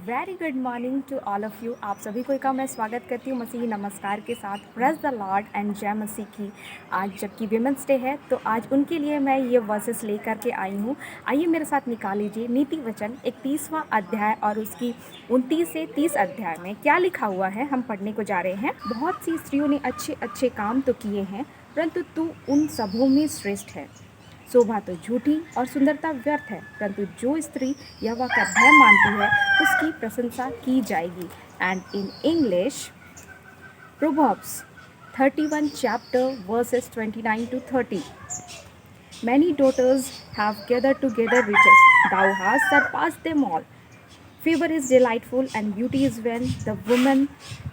Very good morning to all of you. आप सभी को का मैं स्वागत करती हूँ मसीही नमस्कार के साथ। प्रेज़ द लॉर्ड एंड जय मसीह की। आज जबकि विमेंस डे है तो आज उनके लिए मैं ये वर्सेस लेकर के आई हूँ। आइए मेरे साथ निकाल लीजिए नीति वचन 31वां अध्याय और उसकी 29 से 30 अध्याय में क्या लिखा हुआ है हम पढ़ने को जा रहे हैं। बहुत सी स्त्रियों ने अच्छे अच्छे काम तो किए हैं, परंतु तू उन सबों में श्रेष्ठ है। शोभा तो झूठी और सुंदरता व्यर्थ है, परंतु जो स्त्री यहोवा का भय मानती है उसकी प्रशंसा की जाएगी। And in English, Proverbs 31 chapter verses 29 to 30. Many daughters have gathered together riches, thou hast surpassed them all. Favor is delightful and beauty is when the woman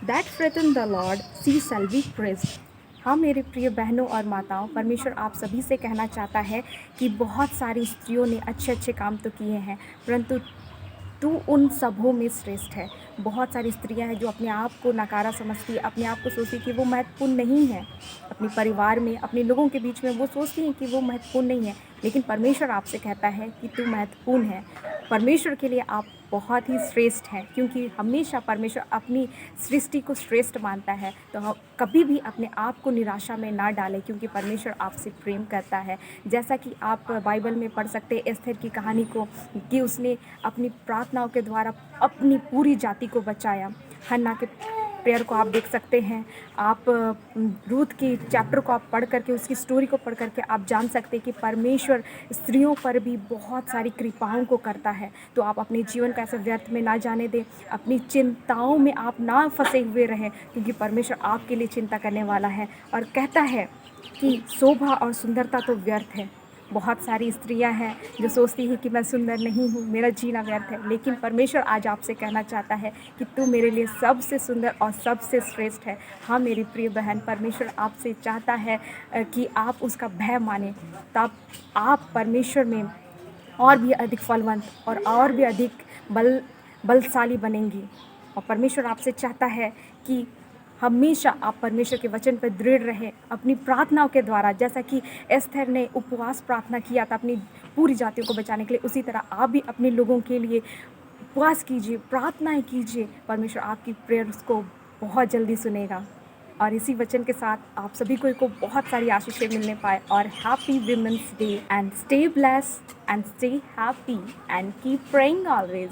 that feareth the Lord, she shall be praised. हाँ मेरे प्रिय बहनों और माताओं, परमेश्वर आप सभी से कहना चाहता है कि बहुत सारी स्त्रियों ने अच्छे अच्छे काम तो किए हैं, परंतु तू उन सबों में श्रेष्ठ है। बहुत सारी स्त्रियां हैं जो अपने आप को नकारा समझती है, अपने आप को सोचती है कि वो महत्वपूर्ण नहीं है। अपने परिवार में, अपने लोगों के बीच में वो सोचती हैं कि वो महत्वपूर्ण नहीं है, लेकिन परमेश्वर आपसे कहता है कि तू महत्वपूर्ण है। परमेश्वर के लिए आप बहुत ही श्रेष्ठ हैं, क्योंकि हमेशा परमेश्वर अपनी सृष्टि को श्रेष्ठ मानता है। तो हम कभी भी अपने आप को निराशा में ना डालें, क्योंकि परमेश्वर आपसे प्रेम करता है। जैसा कि आप बाइबल में पढ़ सकते हैं एस्थर की कहानी को, कि उसने अपनी प्रार्थनाओं के द्वारा अपनी पूरी जाति को बचाया। हन्ना के प्रेयर को आप देख सकते हैं। आप रूथ की चैप्टर को आप पढ़ करके, उसकी स्टोरी को पढ़ करके आप जान सकते हैं कि परमेश्वर स्त्रियों पर भी बहुत सारी कृपाओं को करता है। तो आप अपने जीवन को ऐसे व्यर्थ में ना जाने दें, अपनी चिंताओं में आप ना फंसे हुए रहें, क्योंकि परमेश्वर आपके लिए चिंता करने वाला है और कहता है कि शोभा और सुंदरता तो व्यर्थ है। बहुत सारी स्त्रियां हैं जो सोचती हैं कि मैं सुंदर नहीं हूँ, मेरा जीना व्यर्थ है, लेकिन परमेश्वर आज आपसे कहना चाहता है कि तू मेरे लिए सबसे सुंदर और सबसे श्रेष्ठ है। हाँ मेरी प्रिय बहन, परमेश्वर आपसे चाहता है कि आप उसका भय माने, तब आप परमेश्वर में और भी अधिक फलवंत और भी अधिक बलशाली बनेंगी। और परमेश्वर आपसे चाहता है कि हमेशा आप परमेश्वर के वचन पर दृढ़ रहें अपनी प्रार्थनाओं के द्वारा। जैसा कि एस्थर ने उपवास प्रार्थना किया था अपनी पूरी जातियों को बचाने के लिए, उसी तरह आप भी अपने लोगों के लिए उपवास कीजिए, प्रार्थनाएं कीजिए। परमेश्वर आपकी प्रेयर्स को बहुत जल्दी सुनेगा। और इसी वचन के साथ आप सभी को बहुत सारी आशीषें मिलने पाए। और happy women's day and stay blessed and stay happy and keep praying always.